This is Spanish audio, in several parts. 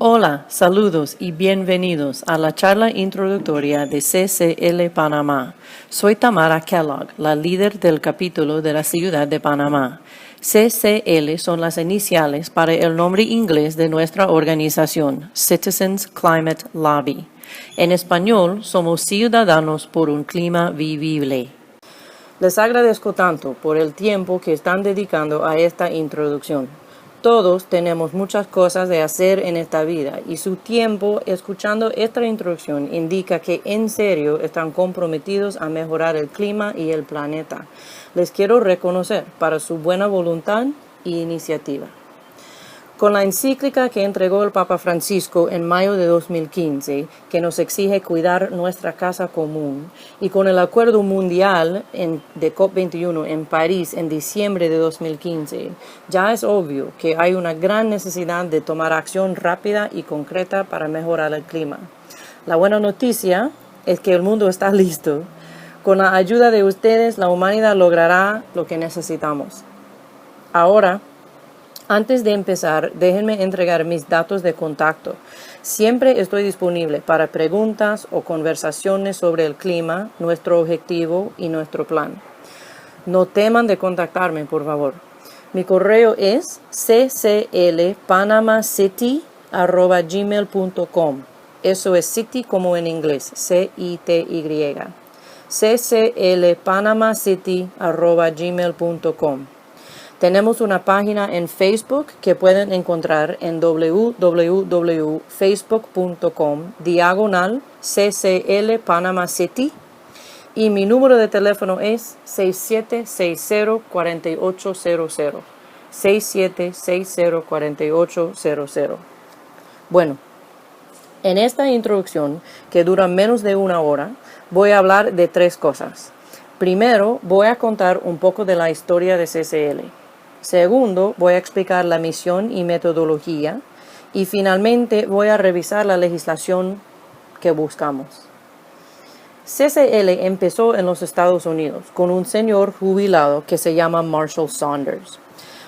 Hola, saludos y bienvenidos a la charla introductoria de CCL Panamá. Soy Tamara Kellogg, la líder del capítulo de la ciudad de Panamá. CCL son las iniciales para el nombre inglés de nuestra organización, Citizens Climate Lobby. En español, somos Ciudadanos por un Clima Vivible. Les agradezco tanto por el tiempo que están dedicando a esta introducción. Todos tenemos muchas cosas de hacer en esta vida y su tiempo escuchando esta introducción indica que en serio están comprometidos a mejorar el clima y el planeta. Les quiero reconocer para su buena voluntad y iniciativa. Con la encíclica que entregó el Papa Francisco en mayo de 2015, que nos exige cuidar nuestra casa común, y con el Acuerdo Mundial de COP21 en París en diciembre de 2015, ya es obvio que hay una gran necesidad de tomar acción rápida y concreta para mejorar el clima. La buena noticia es que el mundo está listo. Con la ayuda de ustedes, la humanidad logrará lo que necesitamos. Ahora, antes de empezar, déjenme entregar mis datos de contacto. Siempre estoy disponible para preguntas o conversaciones sobre el clima, nuestro objetivo y nuestro plan. No teman de contactarme, por favor. Mi correo es cclpanamacity@gmail.com. Eso es city como en inglés, C-I-T-Y. cclpanamacity@gmail.com. Tenemos una página en Facebook que pueden encontrar en www.facebook.com/CCL Panama City y mi número de teléfono es 6760-4800. 6760-4800. Bueno, en esta introducción, que dura menos de una hora, voy a hablar de tres cosas. Primero, voy a contar un poco de la historia de CCL. Segundo, voy a explicar la misión y metodología. Y finalmente, voy a revisar la legislación que buscamos. CCL empezó en los Estados Unidos con un señor jubilado que se llama Marshall Saunders.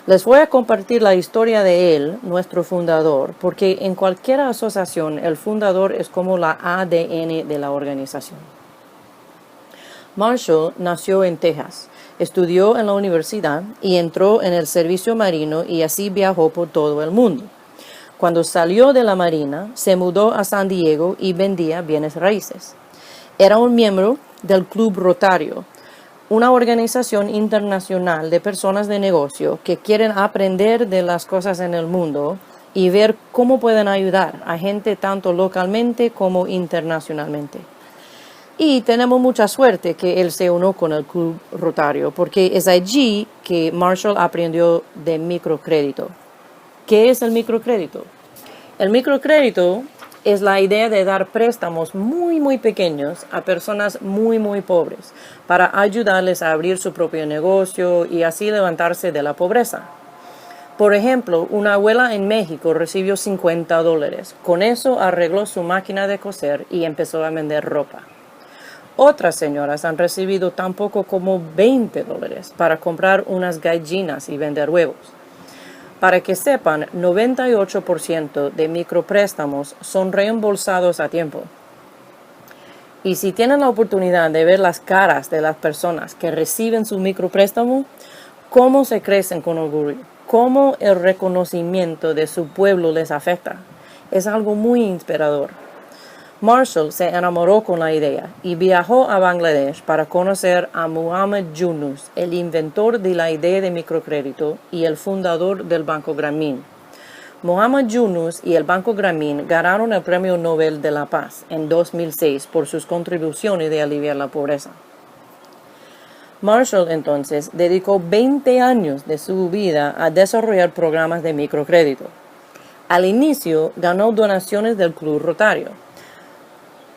Les voy a compartir la historia de él, nuestro fundador, porque en cualquier asociación el fundador es como la ADN de la organización. Marshall nació en Texas. Estudió en la universidad y entró en el servicio marino y así viajó por todo el mundo. Cuando salió de la marina, se mudó a San Diego y vendía bienes raíces. Era un miembro del Club Rotario, una organización internacional de personas de negocio que quieren aprender de las cosas en el mundo y ver cómo pueden ayudar a gente tanto localmente como internacionalmente. Y tenemos mucha suerte que él se unió con el Club Rotario, porque es allí que Marshall aprendió de microcrédito. ¿Qué es el microcrédito? El microcrédito es la idea de dar préstamos muy pequeños a personas muy pobres para ayudarles a abrir su propio negocio y así levantarse de la pobreza. Por ejemplo, una abuela en México recibió $50. Con eso arregló su máquina de coser y empezó a vender ropa. Otras señoras han recibido tan poco como $20 para comprar unas gallinas y vender huevos. Para que sepan, 98% de micropréstamos son reembolsados a tiempo. Y si tienen la oportunidad de ver las caras de las personas que reciben su micropréstamo, cómo se crecen con orgullo, cómo el reconocimiento de su pueblo les afecta, es algo muy inspirador. Marshall se enamoró con la idea y viajó a Bangladesh para conocer a Muhammad Yunus, el inventor de la idea de microcrédito y el fundador del Banco Grameen. Muhammad Yunus y el Banco Grameen ganaron el Premio Nobel de la Paz en 2006 por sus contribuciones de aliviar la pobreza. Marshall entonces dedicó 20 años de su vida a desarrollar programas de microcrédito. Al inicio ganó donaciones del Club Rotario.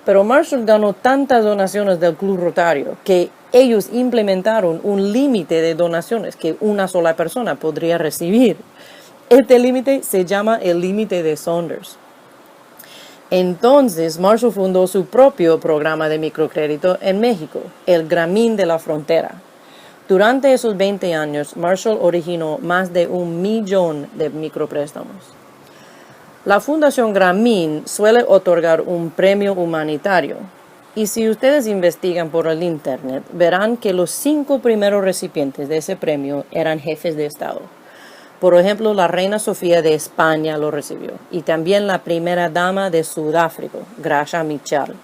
Pero Marshall ganó tantas donaciones del Club Rotario que ellos implementaron un límite de donaciones que una sola persona podría recibir. Este límite se llama el límite de Saunders. Entonces Marshall fundó su propio programa de microcrédito en México, el Grameen de la Frontera. Durante esos 20 años, Marshall originó más de 1 millón de micropréstamos. La Fundación Grameen suele otorgar un premio humanitario. Y si ustedes investigan por el internet, verán que los 5 primeros recipientes de ese premio eran jefes de Estado. Por ejemplo, la reina Sofía de España lo recibió y también la primera dama de Sudáfrica, Graça Machel.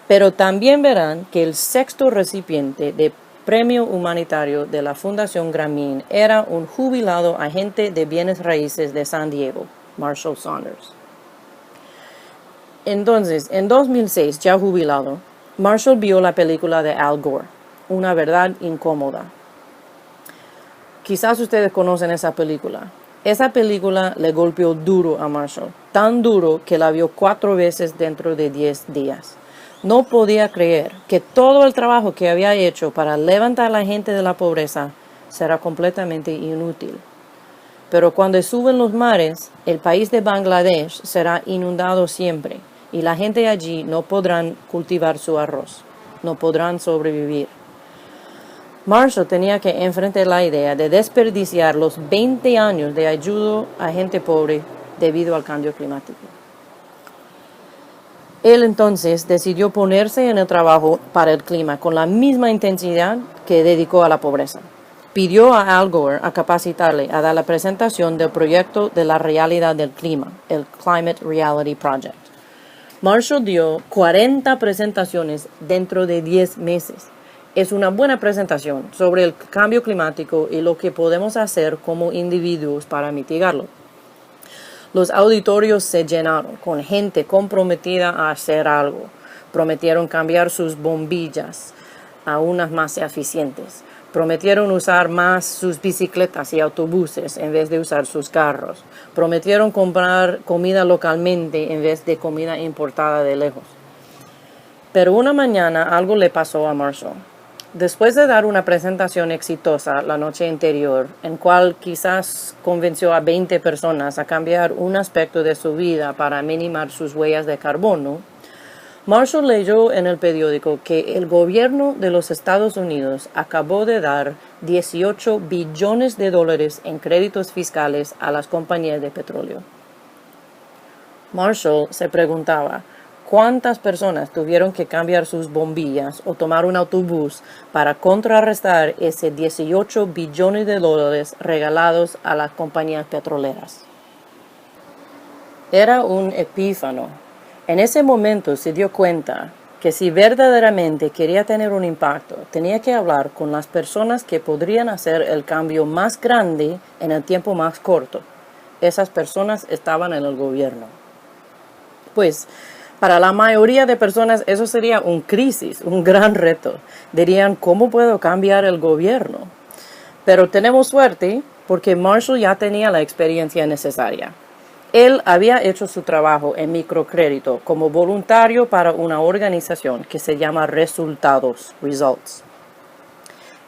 Pero también verán que el 6º recipiente de premio humanitario de la Fundación Grameen era un jubilado agente de bienes raíces de San Diego, Marshall Saunders. Entonces, en 2006, ya jubilado, Marshall vio la película de Al Gore, Una verdad incómoda. Quizás ustedes conocen esa película. Esa película le golpeó duro a Marshall, tan duro que la vio 4 veces dentro de 10 días. No podía creer que todo el trabajo que había hecho para levantar a la gente de la pobreza será completamente inútil. Pero cuando suben los mares, el país de Bangladesh será inundado siempre y la gente allí no podrán cultivar su arroz, no podrán sobrevivir. Marshall tenía que enfrentar la idea de desperdiciar los 20 años de ayuda a gente pobre debido al cambio climático. Él entonces decidió ponerse en el trabajo para el clima con la misma intensidad que dedicó a la pobreza. Pidió a Al Gore a capacitarle a dar la presentación del proyecto de la realidad del clima, el Climate Reality Project. Marshall dio 40 presentaciones dentro de 10 meses. Es una buena presentación sobre el cambio climático y lo que podemos hacer como individuos para mitigarlo. Los auditorios se llenaron con gente comprometida a hacer algo. Prometieron cambiar sus bombillas a unas más eficientes. Prometieron usar más sus bicicletas y autobuses en vez de usar sus carros. Prometieron comprar comida localmente en vez de comida importada de lejos. Pero una mañana algo le pasó a Marshall. Después de dar una presentación exitosa la noche anterior, en cual quizás convenció a 20 personas a cambiar un aspecto de su vida para minimizar sus huellas de carbono, Marshall leyó en el periódico que el gobierno de los Estados Unidos acabó de dar $18 billones en créditos fiscales a las compañías de petróleo. Marshall se preguntaba cuántas personas tuvieron que cambiar sus bombillas o tomar un autobús para contrarrestar ese $18 billones regalados a las compañías petroleras. Era un epífano. En ese momento se dio cuenta que si verdaderamente quería tener un impacto, tenía que hablar con las personas que podrían hacer el cambio más grande en el tiempo más corto. Esas personas estaban en el gobierno. Pues, para la mayoría de personas eso sería un crisis, un gran reto. Dirían, ¿cómo puedo cambiar el gobierno? Pero tenemos suerte porque Marshall ya tenía la experiencia necesaria. Él había hecho su trabajo en microcrédito como voluntario para una organización que se llama Resultados, Results.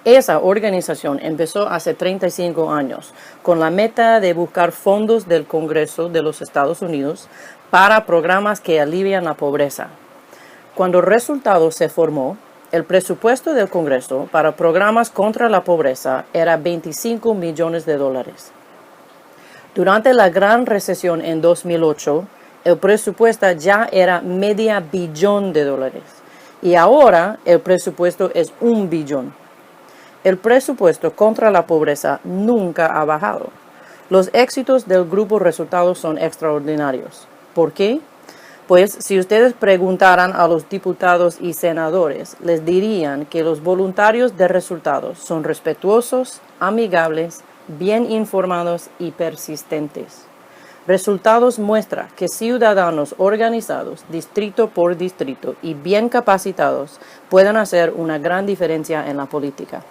Esa organización empezó hace 35 años con la meta de buscar fondos del Congreso de los Estados Unidos para programas que alivian la pobreza. Cuando Resultados se formó, el presupuesto del Congreso para programas contra la pobreza era $25 millones. Durante la Gran Recesión en 2008, el presupuesto ya era $500 millones y ahora el presupuesto es $1 billón. El presupuesto contra la pobreza nunca ha bajado. Los éxitos del grupo Resultados son extraordinarios. ¿Por qué? Pues si ustedes preguntaran a los diputados y senadores, les dirían que los voluntarios de Resultados son respetuosos, amigables, bien informados y persistentes. Resultados muestra que ciudadanos organizados, distrito por distrito y bien capacitados pueden hacer una gran diferencia en la política.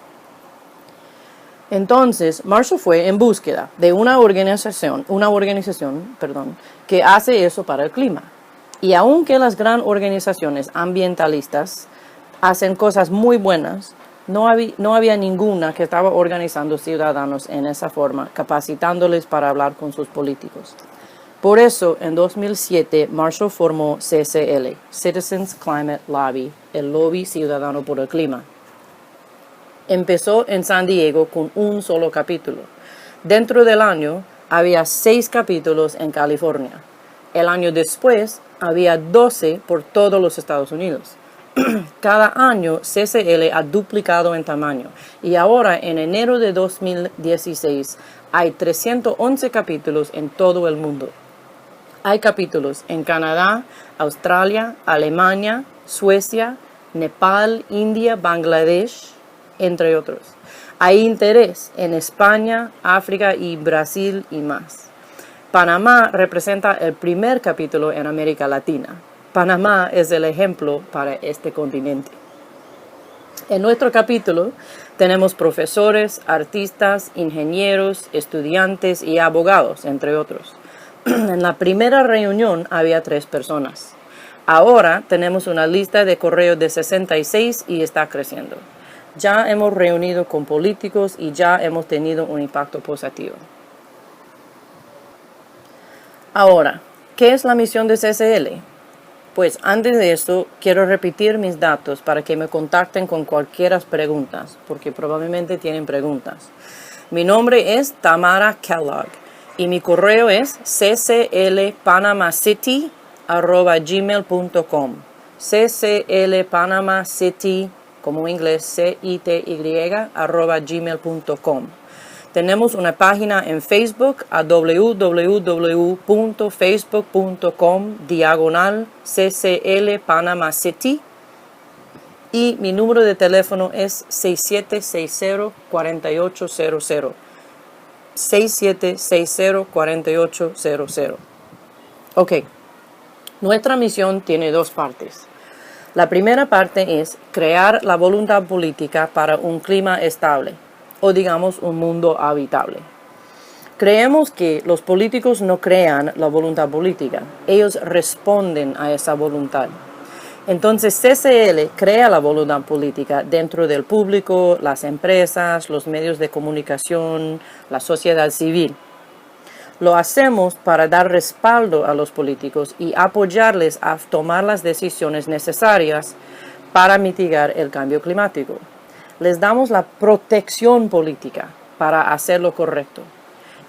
Entonces, Marshall fue en búsqueda de una organización, que hace eso para el clima. Y aunque las grandes organizaciones ambientalistas hacen cosas muy buenas, no había ninguna que estaba organizando ciudadanos en esa forma, capacitándoles para hablar con sus políticos. Por eso, en 2007, Marshall formó CCL, Citizens Climate Lobby, el lobby ciudadano por el clima. Empezó en San Diego con un solo capítulo. Dentro del año, había 6 capítulos en California. El año después había 12 por todos los Estados Unidos. Cada año CCL ha duplicado en tamaño y ahora en enero de 2016 hay 311 capítulos en todo el mundo. Hay capítulos en Canadá, Australia, Alemania, Suecia, Nepal, India, Bangladesh, entre otros. Hay interés en España, África y Brasil y más. Panamá representa el primer capítulo en América Latina. Panamá es el ejemplo para este continente. En nuestro capítulo tenemos profesores, artistas, ingenieros, estudiantes y abogados, entre otros. En la primera reunión había 3 personas. Ahora tenemos una lista de correo de 66 y está creciendo. Ya hemos reunido con políticos y ya hemos tenido un impacto positivo. Ahora, ¿qué es la misión de CCL? Pues antes de esto, quiero repetir mis datos para que me contacten con cualquier preguntas, porque probablemente tienen preguntas. Mi nombre es Tamara Kellogg y mi correo es cclpanamacity@gmail.com. cclpanamacity, como en inglés, CITY, Tenemos una página en Facebook a www.facebook.com/CCL Panama City y mi número de teléfono es 6760-4800. 6760-4800. Ok, nuestra misión tiene 2 partes. La primera parte es crear la voluntad política para un clima estable, o digamos un mundo habitable. Creemos que los políticos no crean la voluntad política, ellos responden a esa voluntad. Entonces CCL crea la voluntad política dentro del público, las empresas, los medios de comunicación, la sociedad civil. Lo hacemos para dar respaldo a los políticos y apoyarles a tomar las decisiones necesarias para mitigar el cambio climático. Les damos la protección política para hacer lo correcto.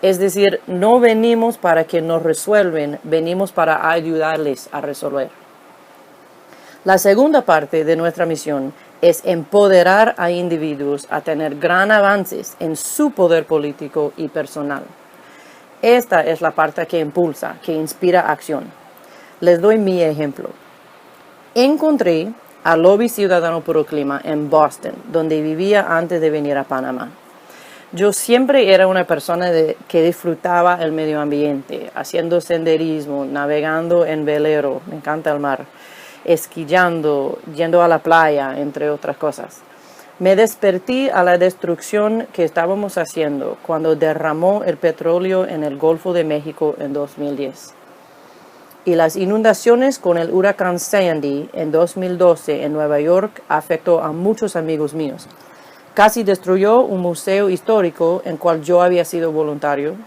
Es decir, no venimos para que nos resuelvan, venimos para ayudarles a resolver. La segunda parte de nuestra misión es empoderar a individuos a tener gran avances en su poder político y personal. Esta es la parte que impulsa, que inspira acción. Les doy mi ejemplo. Encontré al Lobby Ciudadano por el Clima en Boston, donde vivía antes de venir a Panamá. Yo siempre era una persona que disfrutaba el medio ambiente, haciendo senderismo, navegando en velero, me encanta el mar, esquiando, yendo a la playa, entre otras cosas. Me desperté a la destrucción que estábamos haciendo cuando derramó el petróleo en el Golfo de México en 2010. Y las inundaciones con el huracán Sandy en 2012 en Nueva York afectó a muchos amigos míos. Casi destruyó un museo histórico en el cual yo había sido voluntario.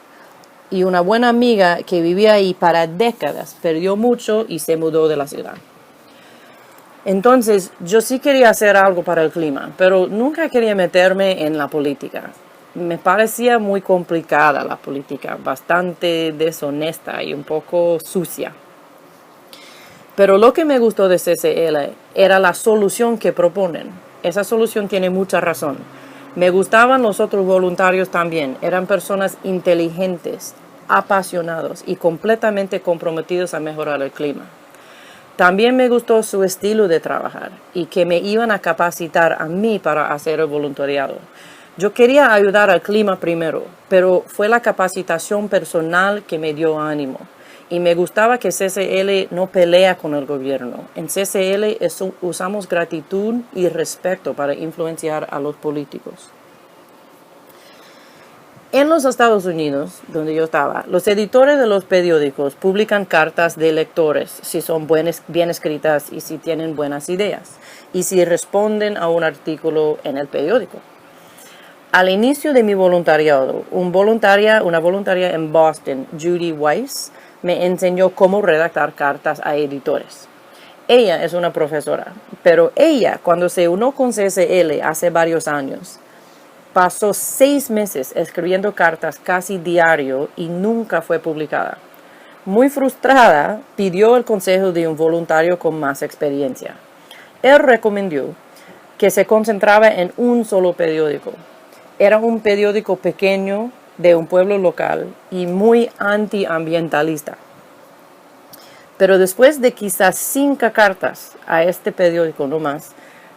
Y una buena amiga que vivía ahí para décadas perdió mucho y se mudó de la ciudad. Entonces, yo sí quería hacer algo para el clima, pero nunca quería meterme en la política. Me parecía muy complicada la política, bastante deshonesta y un poco sucia. Pero lo que me gustó de CCL era la solución que proponen. Esa solución tiene mucha razón. Me gustaban los otros voluntarios también. Eran personas inteligentes, apasionados y completamente comprometidos a mejorar el clima. También me gustó su estilo de trabajar y que me iban a capacitar a mí para hacer el voluntariado. Yo quería ayudar al clima primero, pero fue la capacitación personal que me dio ánimo. Y me gustaba que CCL no pelea con el gobierno. En CCL usamos gratitud y respeto para influenciar a los políticos. En los Estados Unidos, donde yo estaba, los editores de los periódicos publican cartas de lectores si son bien escritas y si tienen buenas ideas, y si responden a un artículo en el periódico. Al inicio de mi voluntariado, una voluntaria en Boston, Judy Weiss, me enseñó cómo redactar cartas a editores. Ella es una profesora, pero ella, cuando se unió con CCL hace varios años, pasó 6 meses escribiendo cartas casi diario y nunca fue publicada. Muy frustrada, pidió el consejo de un voluntario con más experiencia. Él recomendó que se concentraba en un solo periódico. Era un periódico pequeño de un pueblo local y muy antiambientalista. Pero después de quizás 5 cartas a este periódico nomás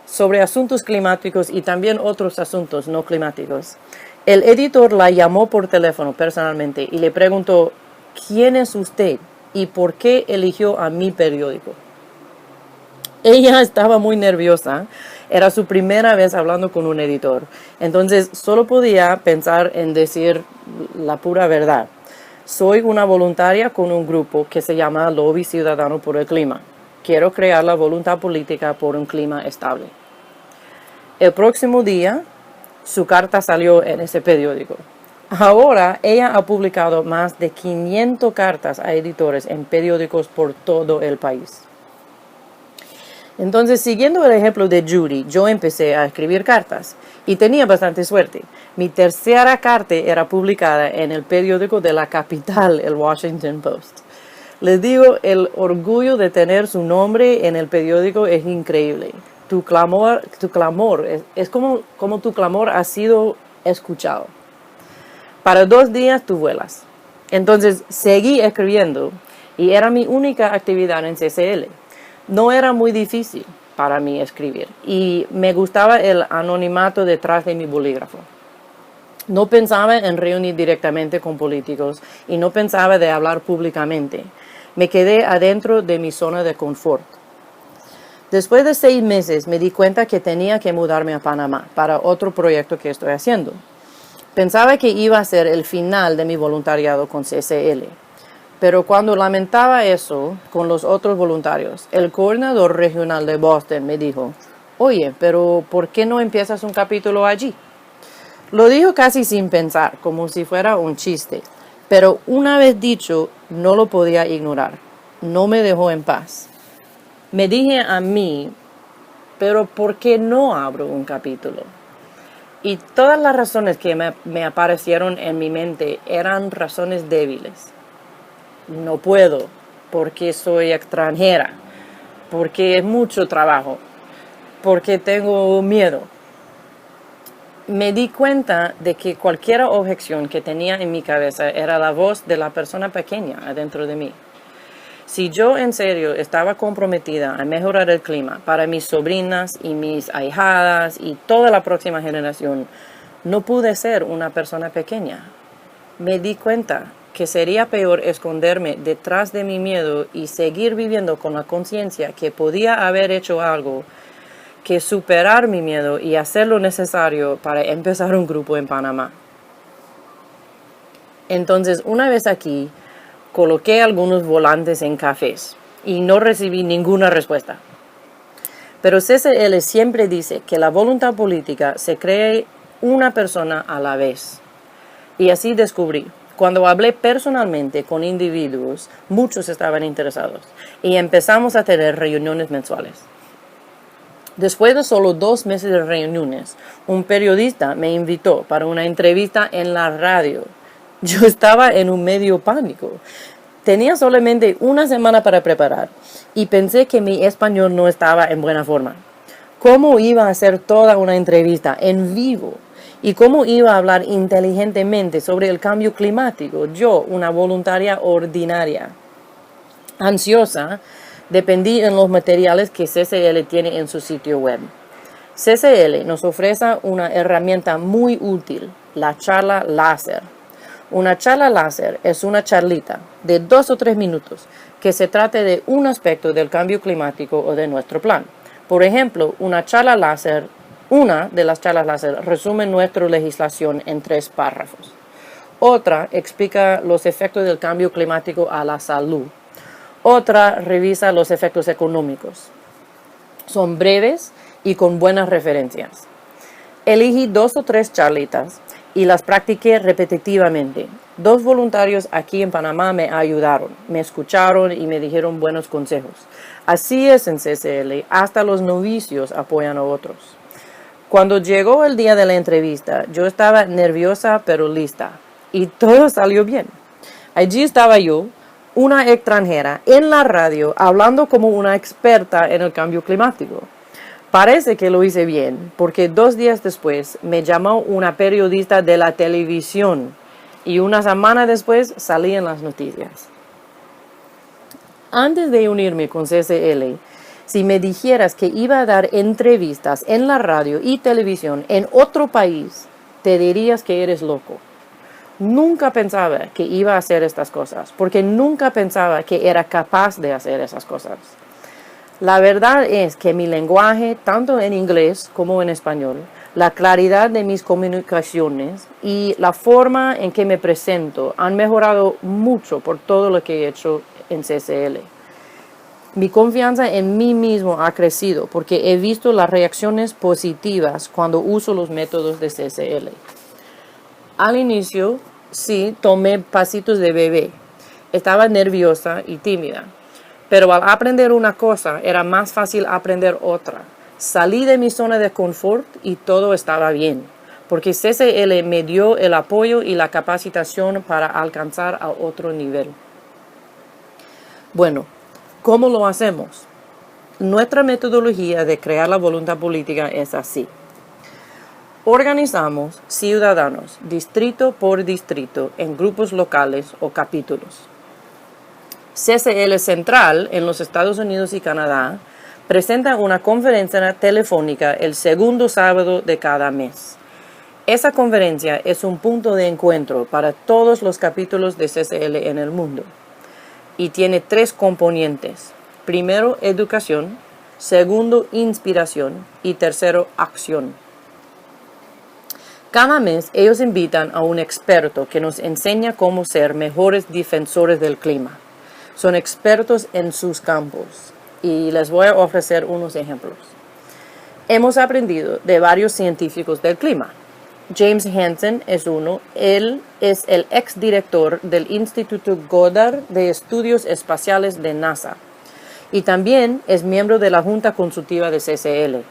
sobre asuntos climáticos y también otros asuntos no climáticos, el editor la llamó por teléfono personalmente y le preguntó: ¿quién es usted y por qué eligió a mi periódico? Ella estaba muy nerviosa, era su primera vez hablando con un editor, entonces solo podía pensar en decir la pura verdad. Soy una voluntaria con un grupo que se llama Lobby Ciudadano por el Clima. Quiero crear la voluntad política por un clima estable. El próximo día, su carta salió en ese periódico. Ahora, ella ha publicado más de 500 cartas a editores en periódicos por todo el país. Entonces, siguiendo el ejemplo de Judy, yo empecé a escribir cartas y tenía bastante suerte. Mi tercera carta era publicada en el periódico de la capital, el Washington Post. Les digo, el orgullo de tener su nombre en el periódico es increíble. Tu clamor es como tu clamor ha sido escuchado. Para 2 días tú vuelas. Entonces seguí escribiendo y era mi única actividad en CCL. No era muy difícil para mí escribir y me gustaba el anonimato detrás de mi bolígrafo. No pensaba en reunir directamente con políticos y no pensaba de hablar públicamente. Me quedé adentro de mi zona de confort. Después de 6 meses me di cuenta que tenía que mudarme a Panamá para otro proyecto que estoy haciendo. Pensaba que iba a ser el final de mi voluntariado con CCL. Pero cuando lamentaba eso con los otros voluntarios, el coordinador regional de Boston me dijo: oye, pero ¿por qué no empiezas un capítulo allí? Lo dijo casi sin pensar, como si fuera un chiste. Pero una vez dicho, no lo podía ignorar. No me dejó en paz. Me dije a mí: pero ¿por qué no abro un capítulo? Y todas las razones que me aparecieron en mi mente eran razones débiles. No puedo, porque soy extranjera, porque es mucho trabajo, porque tengo miedo. Me di cuenta de que cualquier objeción que tenía en mi cabeza era la voz de la persona pequeña adentro de mí. Si yo en serio estaba comprometida a mejorar el clima para mis sobrinas y mis ahijadas y toda la próxima generación, no pude ser una persona pequeña. Me di cuenta que sería peor esconderme detrás de mi miedo y seguir viviendo con la conciencia que podía haber hecho algo, que superar mi miedo y hacer lo necesario para empezar un grupo en Panamá. Entonces, una vez aquí, coloqué algunos volantes en cafés y no recibí ninguna respuesta. Pero CCL siempre dice que la voluntad política se crea una persona a la vez. Y así descubrí. Cuando hablé personalmente con individuos, muchos estaban interesados y empezamos a tener reuniones mensuales. Después de solo 2 meses de reuniones, un periodista me invitó para una entrevista en la radio. Yo estaba en un medio pánico. Tenía solamente 1 semana para preparar y pensé que mi español no estaba en buena forma. ¿Cómo iba a hacer toda una entrevista en vivo? ¿Y cómo iba a hablar inteligentemente sobre el cambio climático? Yo, una voluntaria ordinaria. Ansiosa, dependí en los materiales que CCL tiene en su sitio web. CCL nos ofrece una herramienta muy útil, la charla láser. Una charla láser es una charlita de 2 o 3 minutos que se trate de un aspecto del cambio climático o de nuestro plan. Por ejemplo, una de las charlas láser resume nuestra legislación en 3 párrafos. Otra explica los efectos del cambio climático a la salud. Otra revisa los efectos económicos. Son breves y con buenas referencias. Elegí 2 o 3 charlitas y las practiqué repetitivamente. 2 voluntarios aquí en Panamá me ayudaron, me escucharon y me dijeron buenos consejos. Así es en CCL, hasta los novicios apoyan a otros. Cuando llegó el día de la entrevista, yo estaba nerviosa pero lista y todo salió bien. Allí estaba yo, una extranjera en la radio hablando como una experta en el cambio climático. Parece que lo hice bien, porque 2 días después me llamó una periodista de la televisión y una semana después salí en las noticias. Antes de unirme con CCL, si me dijeras que iba a dar entrevistas en la radio y televisión en otro país, te dirías que eres loco. Nunca pensaba que iba a hacer estas cosas, porque nunca pensaba que era capaz de hacer esas cosas. La verdad es que mi lenguaje, tanto en inglés como en español, la claridad de mis comunicaciones y la forma en que me presento han mejorado mucho por todo lo que he hecho en CCL. Mi confianza en mí mismo ha crecido porque he visto las reacciones positivas cuando uso los métodos de CCL. Al inicio, sí, tomé pasitos de bebé. Estaba nerviosa y tímida. Pero al aprender una cosa, era más fácil aprender otra. Salí de mi zona de confort y todo estaba bien, porque CCL me dio el apoyo y la capacitación para alcanzar a otro nivel. Bueno, ¿cómo lo hacemos? Nuestra metodología de crear la voluntad política es así. Organizamos ciudadanos distrito por distrito en grupos locales o capítulos. CCL Central en los Estados Unidos y Canadá presenta una conferencia telefónica el segundo sábado de cada mes. Esa conferencia es un punto de encuentro para todos los capítulos de CCL en el mundo y tiene 3 componentes. Primero, educación. Segundo, inspiración. Y tercero, acción. Cada mes ellos invitan a un experto que nos enseña cómo ser mejores defensores del clima. Son expertos en sus campos y les voy a ofrecer unos ejemplos. Hemos aprendido de varios científicos del clima. James Hansen es uno. Él es el exdirector del Instituto Goddard de Estudios Espaciales de NASA y también es miembro de la Junta Consultiva de CCL.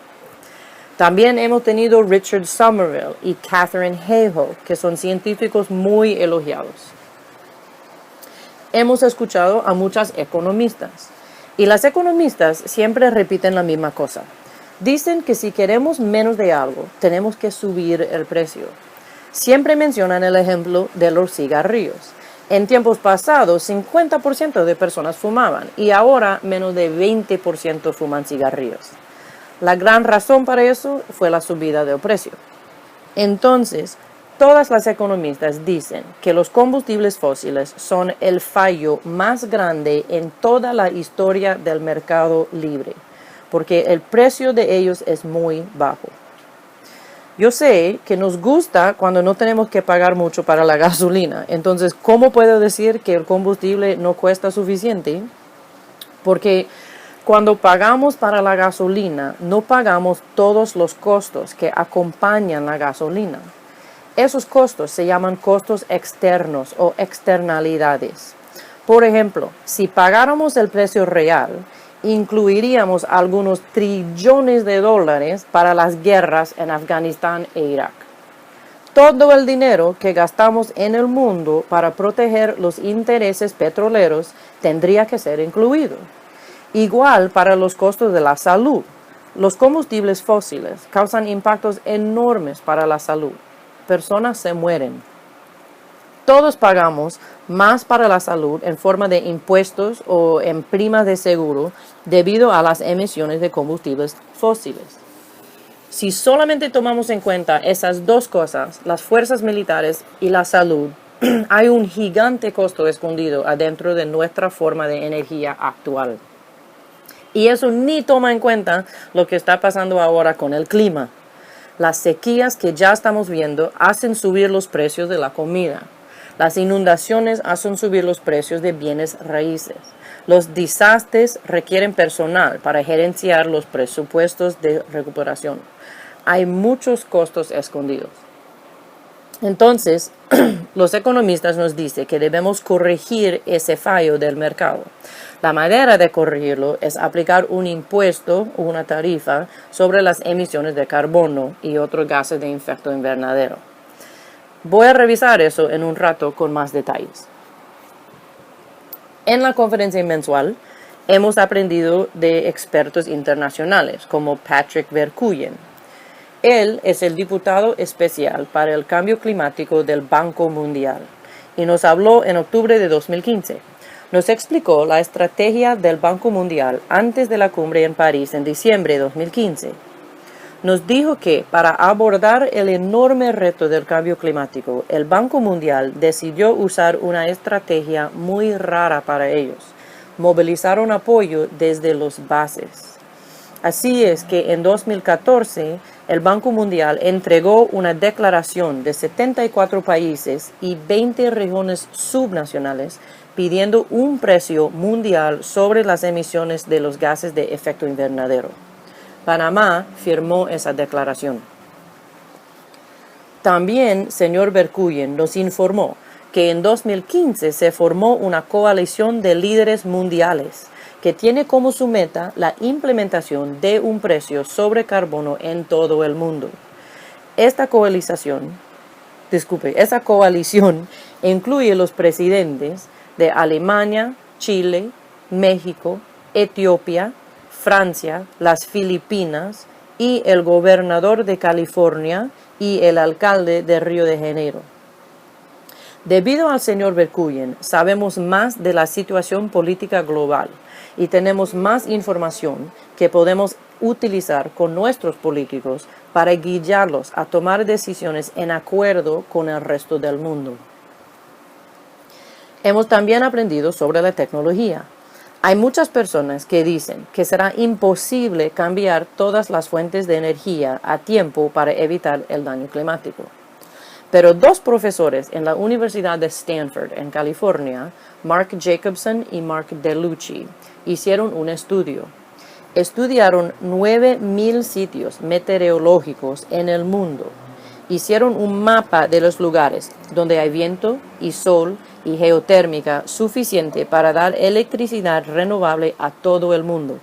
También hemos tenido Richard Somerville y Katherine Hayhoe, que son científicos muy elogiados. Hemos escuchado a muchas economistas y las economistas siempre repiten la misma cosa. Dicen que si queremos menos de algo, tenemos que subir el precio. Siempre mencionan el ejemplo de los cigarrillos. En tiempos pasados, 50% de personas fumaban y ahora menos de 20% fuman cigarrillos. La gran razón para eso fue la subida del precio. Entonces, todas las economistas dicen que los combustibles fósiles son el fallo más grande en toda la historia del mercado libre, porque el precio de ellos es muy bajo. Yo sé que nos gusta cuando no tenemos que pagar mucho para la gasolina. Entonces, ¿cómo puedo decir que el combustible no cuesta suficiente? Porque cuando pagamos para la gasolina, no pagamos todos los costos que acompañan la gasolina. Esos costos se llaman costos externos o externalidades. Por ejemplo, si pagáramos el precio real, incluiríamos algunos trillones de dólares para las guerras en Afganistán e Irak. Todo el dinero que gastamos en el mundo para proteger los intereses petroleros tendría que ser incluido. Igual para los costos de la salud. Los combustibles fósiles causan impactos enormes para la salud. Personas se mueren. Todos pagamos más para la salud en forma de impuestos o en primas de seguro debido a las emisiones de combustibles fósiles. Si solamente tomamos en cuenta esas 2 cosas, las fuerzas militares y la salud, hay un gigante costo escondido adentro de nuestra forma de energía actual. Y eso ni toma en cuenta lo que está pasando ahora con el clima. Las sequías que ya estamos viendo hacen subir los precios de la comida. Las inundaciones hacen subir los precios de bienes raíces. Los desastres requieren personal para gerenciar los presupuestos de recuperación. Hay muchos costos escondidos. Entonces, los economistas nos dicen que debemos corregir ese fallo del mercado. La manera de corregirlo es aplicar un impuesto o una tarifa sobre las emisiones de carbono y otros gases de efecto invernadero. Voy a revisar eso en un rato con más detalles. En la conferencia mensual hemos aprendido de expertos internacionales como Patrick Verkuyen. Él es el diputado especial para el cambio climático del Banco Mundial y nos habló en octubre de 2015. Nos explicó la estrategia del Banco Mundial antes de la cumbre en París en diciembre de 2015. Nos dijo que para abordar el enorme reto del cambio climático, el Banco Mundial decidió usar una estrategia muy rara para ellos. Movilizaron apoyo desde los bases. Así es que en 2014 el Banco Mundial entregó una declaración de 74 países y 20 regiones subnacionales pidiendo un precio mundial sobre las emisiones de los gases de efecto invernadero. Panamá firmó esa declaración. También, señor Verkuyen nos informó que en 2015 se formó una coalición de líderes mundiales que tiene como su meta la implementación de un precio sobre carbono en todo el mundo. Esa coalición incluye los presidentes de Alemania, Chile, México, Etiopía, Francia, las Filipinas y el gobernador de California y el alcalde de Río de Janeiro. Debido al señor Verkuyen, sabemos más de la situación política global y tenemos más información que podemos utilizar con nuestros políticos para guiarlos a tomar decisiones en acuerdo con el resto del mundo. Hemos también aprendido sobre la tecnología. Hay muchas personas que dicen que será imposible cambiar todas las fuentes de energía a tiempo para evitar el daño climático. Pero dos profesores en la Universidad de Stanford, en California, Mark Jacobson y Mark DeLucci, hicieron un estudio. Estudiaron 9,000 sitios meteorológicos en el mundo. Hicieron un mapa de los lugares donde hay viento y sol y geotérmica suficiente para dar electricidad renovable a todo el mundo.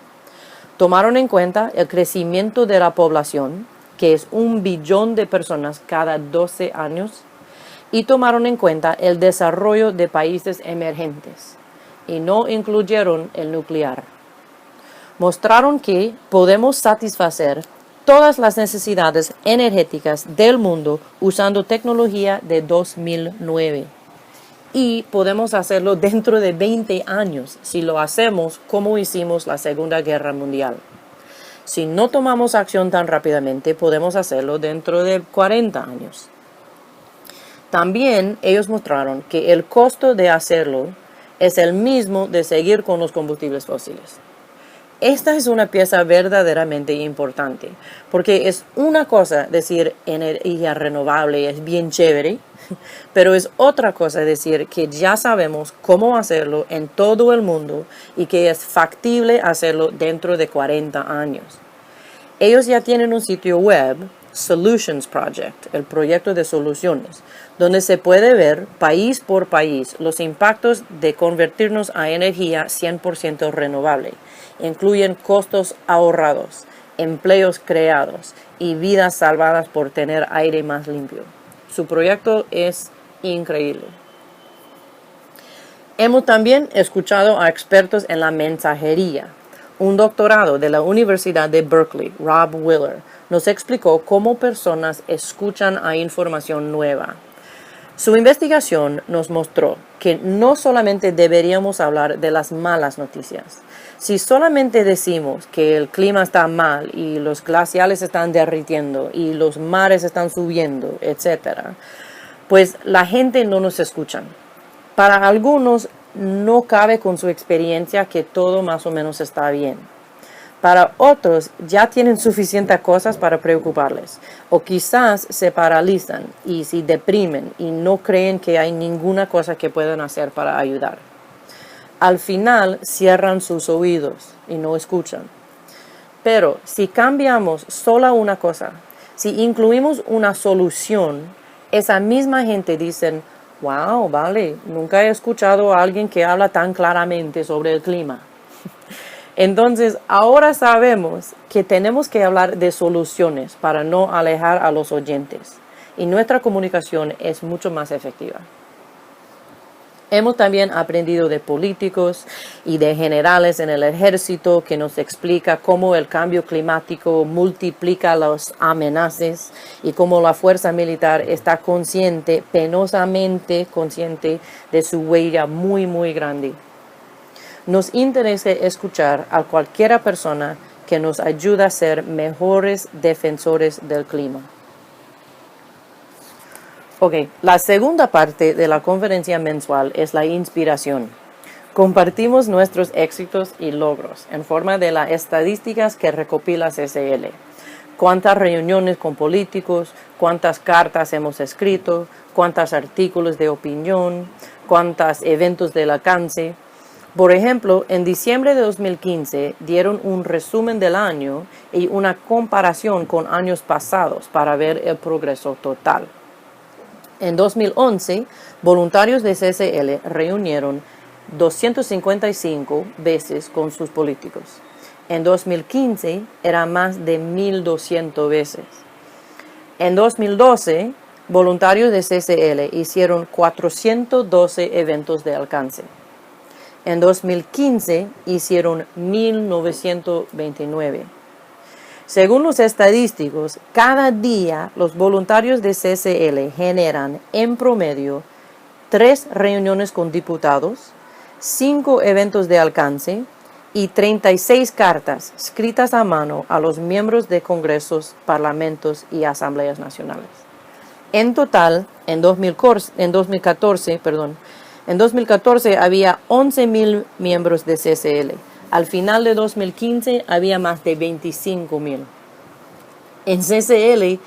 Tomaron en cuenta el crecimiento de la población, que es 1 billón de personas cada 12 años, y tomaron en cuenta el desarrollo de países emergentes, y no incluyeron el nuclear. Mostraron que podemos satisfacer todas las necesidades energéticas del mundo usando tecnología de 2009. Y podemos hacerlo dentro de 20 años si lo hacemos como hicimos la Segunda Guerra Mundial. Si no tomamos acción tan rápidamente, podemos hacerlo dentro de 40 años. También ellos mostraron que el costo de hacerlo es el mismo de seguir con los combustibles fósiles. Esta es una pieza verdaderamente importante, porque es una cosa decir energía renovable es bien chévere, pero es otra cosa decir que ya sabemos cómo hacerlo en todo el mundo y que es factible hacerlo dentro de 40 años. Ellos ya tienen un sitio web, Solutions Project, el proyecto de soluciones, donde se puede ver país por país los impactos de convertirnos a energía 100% renovable. Incluyen costos ahorrados, empleos creados y vidas salvadas por tener aire más limpio. Su proyecto es increíble. Hemos también escuchado a expertos en la mensajería. Un doctorado de la Universidad de Berkeley, Rob Willer, nos explicó cómo personas escuchan a información nueva. Su investigación nos mostró que no solamente deberíamos hablar de las malas noticias. Si solamente decimos que el clima está mal y los glaciales están derritiendo y los mares están subiendo, etc., pues la gente no nos escucha. Para algunos no cabe con su experiencia que todo más o menos está bien. Para otros ya tienen suficientes cosas para preocuparles o quizás se paralizan y se deprimen y no creen que hay ninguna cosa que puedan hacer para ayudar. Al final cierran sus oídos y no escuchan. Pero si cambiamos solo una cosa, si incluimos una solución, esa misma gente dice, wow, vale, nunca he escuchado a alguien que habla tan claramente sobre el clima. Entonces, ahora sabemos que tenemos que hablar de soluciones para no alejar a los oyentes y nuestra comunicación es mucho más efectiva. Hemos también aprendido de políticos y de generales en el ejército que nos explica cómo el cambio climático multiplica las amenazas y cómo la fuerza militar está consciente, penosamente consciente de su huella muy, muy grande. Nos interesa escuchar a cualquier persona que nos ayude a ser mejores defensores del clima. Ok, la segunda parte de la conferencia mensual es la inspiración. Compartimos nuestros éxitos y logros en forma de las estadísticas que recopila CCL. Cuántas reuniones con políticos, cuántas cartas hemos escrito, cuántos artículos de opinión, cuántos eventos del alcance. Por ejemplo, en diciembre de 2015 dieron un resumen del año y una comparación con años pasados para ver el progreso total. En 2011, voluntarios de CCL reunieron 255 veces con sus políticos. En 2015 era más de 1,200 veces. En 2012, voluntarios de CCL hicieron 412 eventos de alcance. En 2015 hicieron 1,929. Según los estadísticos, cada día los voluntarios de CCL generan en promedio 3 reuniones con diputados, 5 eventos de alcance y 36 cartas escritas a mano a los miembros de congresos, parlamentos y asambleas nacionales. En total, en 2014 había 11,000 miembros de CCL. Al final de 2015 había más de 25,000. En CCL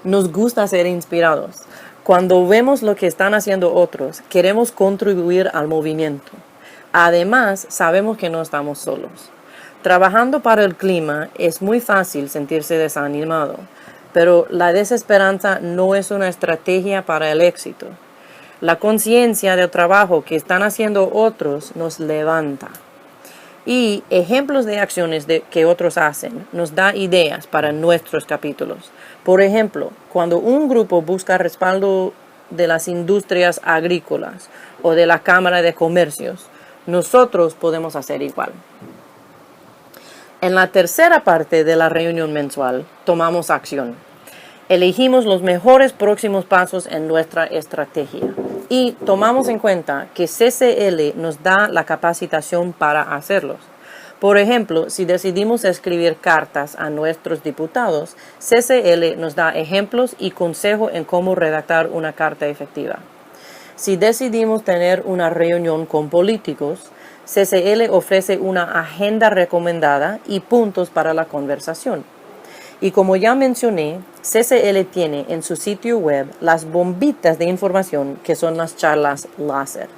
nos gusta ser inspirados. Cuando vemos lo que están haciendo otros, queremos contribuir al movimiento. Además, sabemos que no estamos solos. Trabajando para el clima es muy fácil sentirse desanimado, pero la desesperanza no es una estrategia para el éxito. La conciencia del trabajo que están haciendo otros nos levanta. Y ejemplos de acciones que otros hacen nos da ideas para nuestros capítulos. Por ejemplo, cuando un grupo busca respaldo de las industrias agrícolas o de la Cámara de Comercios, nosotros podemos hacer igual. En la tercera parte de la reunión mensual, tomamos acción. Elegimos los mejores próximos pasos en nuestra estrategia y tomamos en cuenta que CCL nos da la capacitación para hacerlos. Por ejemplo, si decidimos escribir cartas a nuestros diputados, CCL nos da ejemplos y consejo en cómo redactar una carta efectiva. Si decidimos tener una reunión con políticos, CCL ofrece una agenda recomendada y puntos para la conversación. Y como ya mencioné, CCL tiene en su sitio web las bombitas de información que son las charlas láser.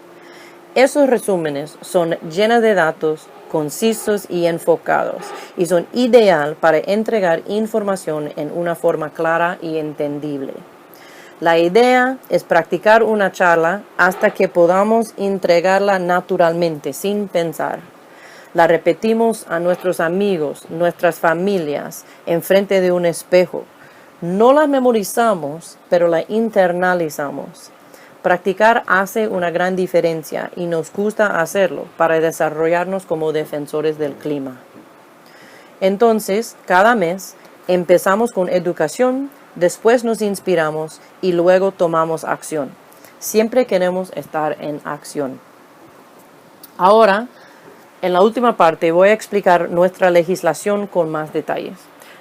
Esos resúmenes son llenos de datos, concisos y enfocados, y son ideal para entregar información en una forma clara y entendible. La idea es practicar una charla hasta que podamos entregarla naturalmente, sin pensar. La repetimos a nuestros amigos, nuestras familias, enfrente de un espejo. No la memorizamos, pero la internalizamos. Practicar hace una gran diferencia y nos gusta hacerlo para desarrollarnos como defensores del clima. Entonces, cada mes empezamos con educación, después nos inspiramos y luego tomamos acción. Siempre queremos estar en acción. Ahora, en la última parte voy a explicar nuestra legislación con más detalles.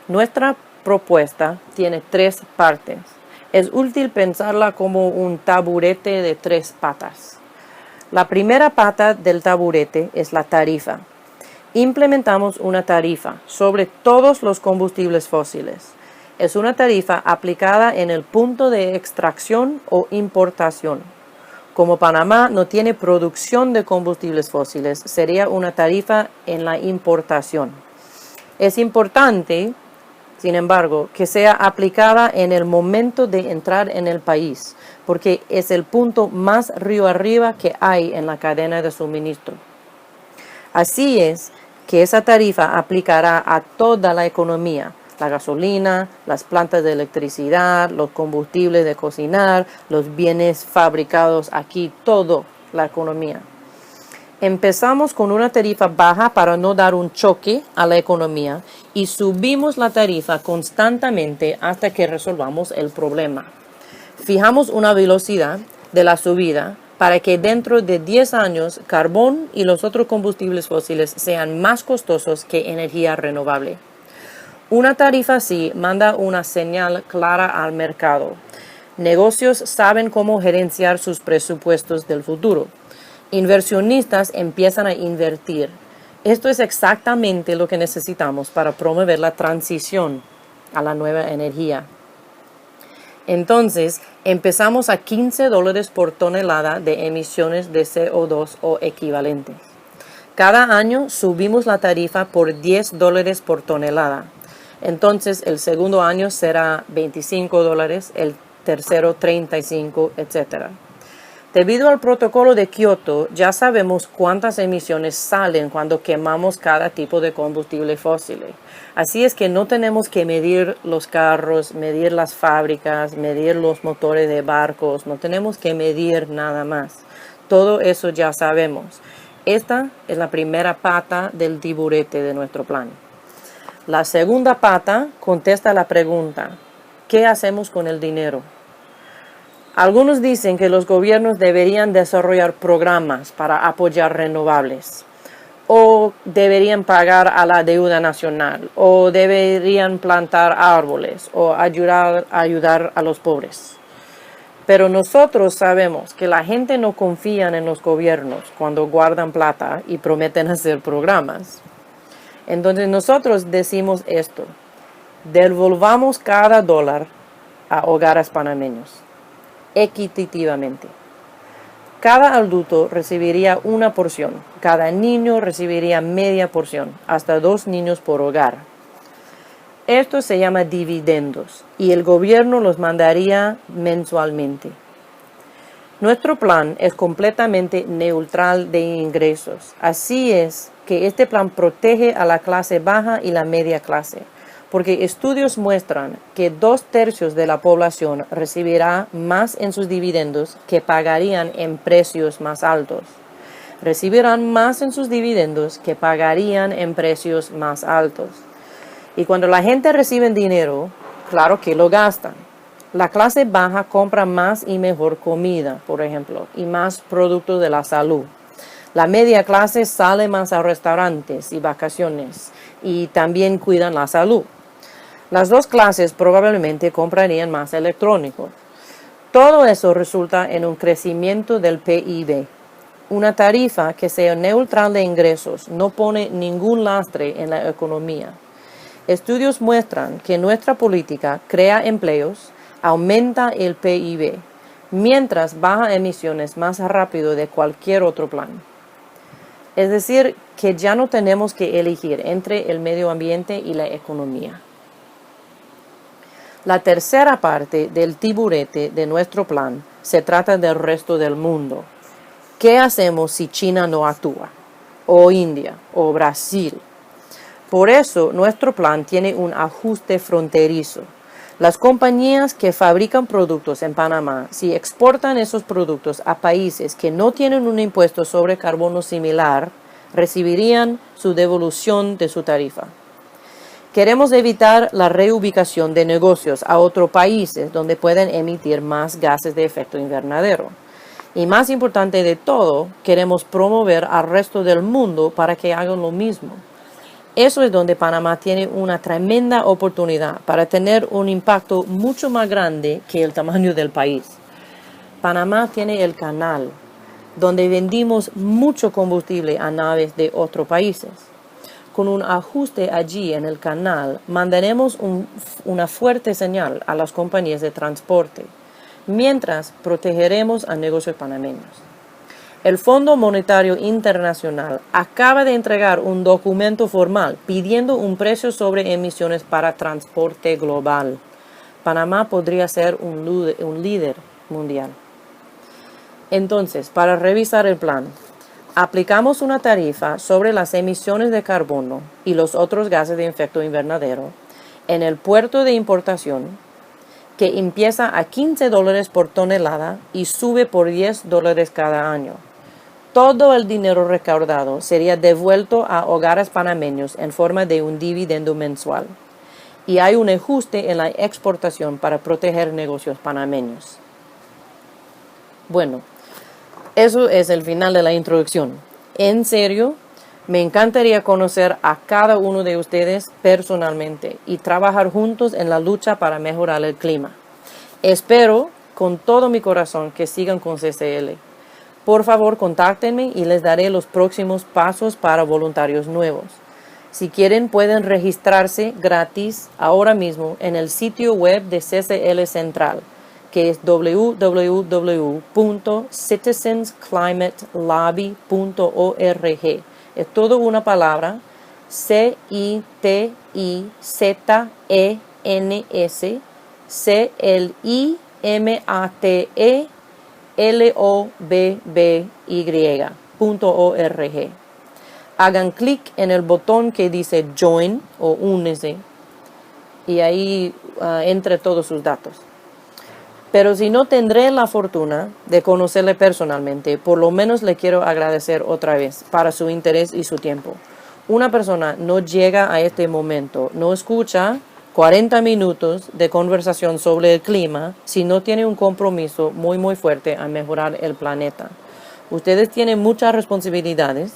Nuestra propuesta tiene 3 partes. Es útil pensarla como un taburete de 3 patas. La primera pata del taburete es la tarifa. Implementamos una tarifa sobre todos los combustibles fósiles. Es una tarifa aplicada en el punto de extracción o importación. Como Panamá no tiene producción de combustibles fósiles, sería una tarifa en la importación. Es importante, sin embargo, que sea aplicada en el momento de entrar en el país, porque es el punto más río arriba que hay en la cadena de suministro. Así es que esa tarifa aplicará a toda la economía, la gasolina, las plantas de electricidad, los combustibles de cocinar, los bienes fabricados aquí, todo. la economía. Empezamos con una tarifa baja para no dar un choque a la economía y subimos la tarifa constantemente hasta que resolvamos el problema. Fijamos una velocidad de la subida para que dentro de 10 años carbón y los otros combustibles fósiles sean más costosos que energía renovable. Una tarifa así manda una señal clara al mercado. Negocios saben cómo gerenciar sus presupuestos del futuro. Inversionistas empiezan a invertir. Esto es exactamente lo que necesitamos para promover la transición a la nueva energía. Entonces, empezamos a $15 por tonelada de emisiones de CO2 o equivalentes. Cada año subimos la tarifa por $10 por tonelada. Entonces, el segundo año será $25, el tercero $35, etc. Debido al protocolo de Kioto, ya sabemos cuántas emisiones salen cuando quemamos cada tipo de combustible fósil. Así es que no tenemos que medir los carros, medir las fábricas, medir los motores de barcos, no tenemos que medir nada más. Todo eso ya sabemos. Esta es la primera pata del tiburete de nuestro plan. La segunda pata contesta la pregunta, ¿qué hacemos con el dinero? Algunos dicen que los gobiernos deberían desarrollar programas para apoyar renovables, o deberían pagar a la deuda nacional, o deberían plantar árboles, o ayudar a los pobres. Pero nosotros sabemos que la gente no confía en los gobiernos cuando guardan plata y prometen hacer programas. Entonces nosotros decimos esto, devolvamos cada dólar a hogares panameños, equitativamente. Cada adulto recibiría una porción, cada niño recibiría media porción, hasta 2 niños por hogar. Esto se llama dividendos y el gobierno los mandaría mensualmente. Nuestro plan es completamente neutral de ingresos. Así es que este plan protege a la clase baja y la media clase, porque estudios muestran que 2/3 de la población recibirá más en sus dividendos que pagarían en precios más altos. Recibirán más en sus dividendos que pagarían en precios más altos. Y cuando la gente recibe dinero, claro que lo gastan. La clase baja compra más y mejor comida, por ejemplo, y más productos de la salud. La media clase sale más a restaurantes y vacaciones y también cuidan la salud. Las dos clases probablemente comprarían más electrónicos. Todo eso resulta en un crecimiento del PIB. Una tarifa que sea neutral de ingresos no pone ningún lastre en la economía. Estudios muestran que nuestra política crea empleos, aumenta el PIB, mientras baja emisiones más rápido de cualquier otro plan. Es decir, que ya no tenemos que elegir entre el medio ambiente y la economía. La tercera parte del tiburete de nuestro plan se trata del resto del mundo. ¿Qué hacemos si China no actúa? O India, o Brasil. Por eso, nuestro plan tiene un ajuste fronterizo. Las compañías que fabrican productos en Panamá, si exportan esos productos a países que no tienen un impuesto sobre carbono similar, recibirían su devolución de su tarifa. Queremos evitar la reubicación de negocios a otros países donde pueden emitir más gases de efecto invernadero. Y más importante de todo, queremos promover al resto del mundo para que hagan lo mismo. Eso es donde Panamá tiene una tremenda oportunidad para tener un impacto mucho más grande que el tamaño del país. Panamá tiene el canal, donde vendimos mucho combustible a naves de otros países. Con un ajuste allí en el canal, mandaremos una fuerte señal a las compañías de transporte, mientras protegeremos a negocios panameños. El Fondo Monetario Internacional acaba de entregar un documento formal pidiendo un precio sobre emisiones para transporte global. Panamá podría ser un líder mundial. Entonces, para revisar el plan, aplicamos una tarifa sobre las emisiones de carbono y los otros gases de efecto invernadero en el puerto de importación que empieza a $15 por tonelada y sube por $10 cada año. Todo el dinero recaudado sería devuelto a hogares panameños en forma de un dividendo mensual. Y hay un ajuste en la exportación para proteger negocios panameños. Bueno, eso es el final de la introducción. En serio, me encantaría conocer a cada uno de ustedes personalmente y trabajar juntos en la lucha para mejorar el clima. Espero con todo mi corazón que sigan con CCL. Por favor, contáctenme y les daré los próximos pasos para voluntarios nuevos. Si quieren, pueden registrarse gratis ahora mismo en el sitio web de CCL Central, que es www.citizensclimatelobby.org. Es todo una palabra, CITIZENS, CLIMATELOBBY.org. Hagan clic en el botón que dice Join o Únese y ahí entre todos sus datos. Pero si no tendré la fortuna de conocerle personalmente, por lo menos le quiero agradecer otra vez para su interés y su tiempo. Una persona no llega a este momento, no escucha 40 minutos de conversación sobre el clima si no tiene un compromiso muy fuerte a mejorar el planeta. Ustedes tienen muchas responsabilidades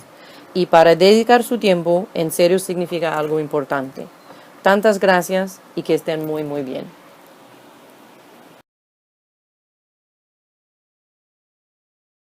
y para dedicar su tiempo en serio significa algo importante. Tantas gracias y que estén muy bien.